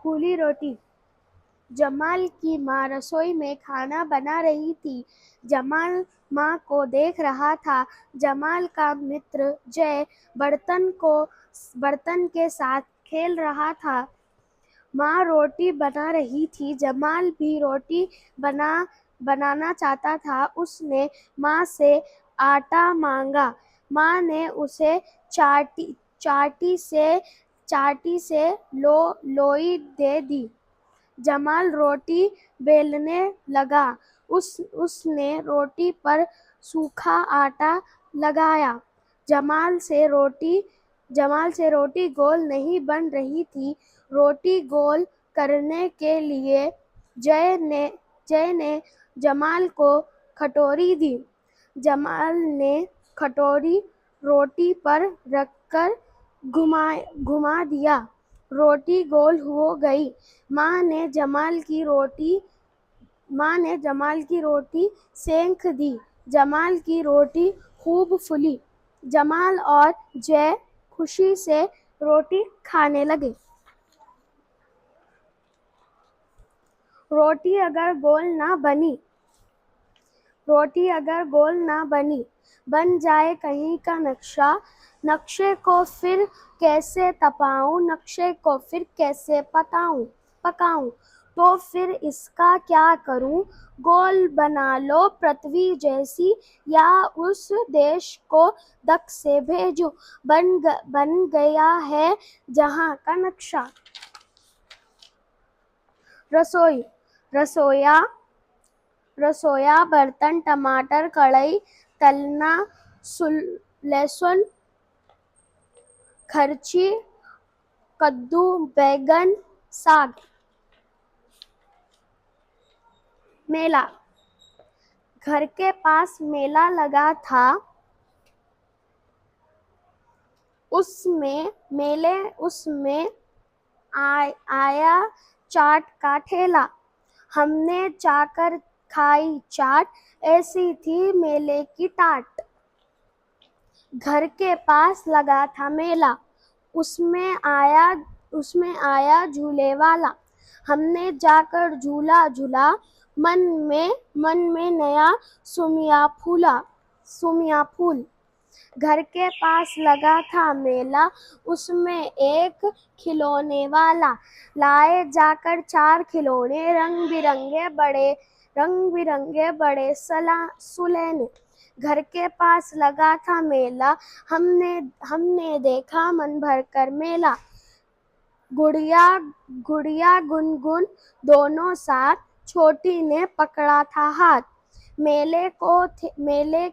پھولی روٹی۔ جمال کی ماں رسوئی میں کھانا بنا رہی تھی۔ جمال ماں کو دیکھ رہا تھا۔ جمال کا متر جے برتن کے ساتھ کھیل رہا تھا۔ ماں روٹی بنا رہی تھی۔ جمال بھی روٹی بنانا چاہتا تھا۔ اس نے ماں سے آٹا مانگا۔ ماں نے اسے چاٹی سے لوئی دے دی۔ جمال روٹی بیلنے لگا۔ اس نے روٹی پر سوکھا آٹا لگایا۔ جمال سے روٹی گول نہیں بن رہی تھی۔ روٹی گول کرنے کے لیے جے نے جمال کو کٹوری دی۔ جمال نے کٹوری روٹی پر رکھ کر گھما دیا۔ روٹی گول ہو گئی۔ ماں نے جمال کی روٹی سینک دی۔ جمال کی روٹی خوب پھلی۔ جمال اور جے خوشی سے روٹی کھانے لگے۔ روٹی اگر گول نہ بن جائے کہیں کا نقشہ، نقشے کو پھر کیسے پکاؤں، تو پھر اس کا کیا کروں؟ گول بنا لو پرتھوی جیسی، یا اس دیش کو دکھ سے بھیجو، بن گیا ہے جہاں کا نقشہ۔ رسویا برتن، ٹماٹر، کڑھائی، تلنا، لہسن، مرچی، کدو، بیگن، ساگ۔ میلہ۔ گھر کے پاس میلہ لگا تھا۔ اس میں آیا چاٹ کا ٹھیلا۔ ہم نے جا کر کھائی چاٹ، ایسی تھی میلے کی ٹاٹ۔ گھر کے پاس لگا تھا میلہ، اس میں آیا جھولے والا۔ ہم نے جا کر جھولا جھولا، من میں نیا سومیا پھول۔ گھر کے پاس لگا تھا میلہ، اس میں ایک کھلونے والا۔ لائے جا کر 4 کھلونے، رنگ برنگے بڑے سلینے۔ گھر کے پاس لگا تھا میلہ، ہم نے دیکھا من بھر کر میلہ۔ گڑیا گنگن دونوں ساتھ، چھوٹی نے پکڑا تھا ہاتھ۔ میلے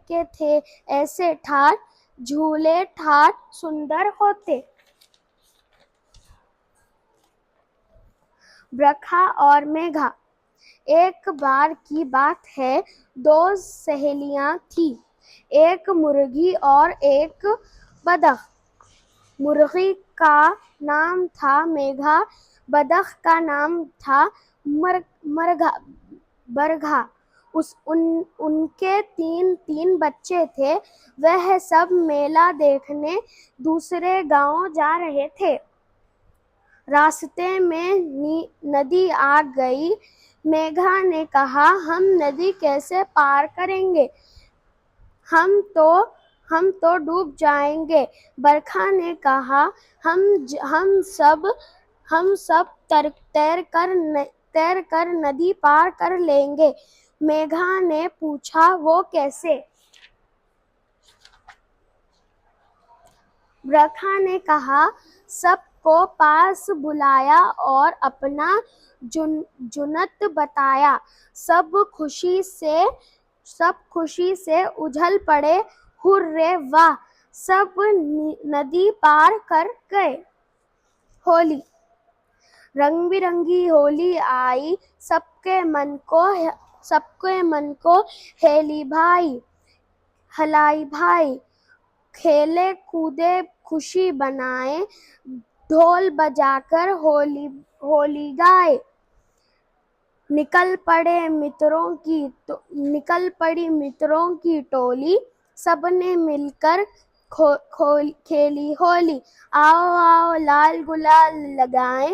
کے تھے ایسے ٹھاٹ، جھولے ٹھاٹ سندر ہوتے۔ برکھا اور میگھا۔ ایک بار کی بات ہے، 2 سہیلیاں تھیں، ایک مرغی اور ایک بطخ۔ مرغی کا نام تھا میگھا، بطخ کا نام تھا برکھا۔ ان کے 3 بچے تھے۔ وہ سب میلہ دیکھنے دوسرے گاؤں جا رہے تھے۔ راستے میں ندی آ گئی۔ میگھا نے کہا، ہم ندی کیسے پار کریں گے؟ ہم تو ڈوب جائیں گے۔ برکھا نے کہا، ہم سب تیر کر ندی پار کر لیں گے۔ میگھا نے پوچھا، وہ کیسے؟ برکھا نے کہا، سب کو پاس بلایا اور اپنا جنت بتایا۔ سب خوشی سے اچھل پڑے، ہررے واہ! سب ندی پار کر گئے۔ ہولی۔ رنگ برنگی ہولی آئی، سب کے من کو ہلائی بھائی۔ کھیلے کودے خوشی منائے، ڈھول بجا کر ہولی گائے۔ نکل پڑی متروں کی ٹولی، سب نے مل کر کھیلی ہولی۔ آؤ آؤ لال گلال لگائیں،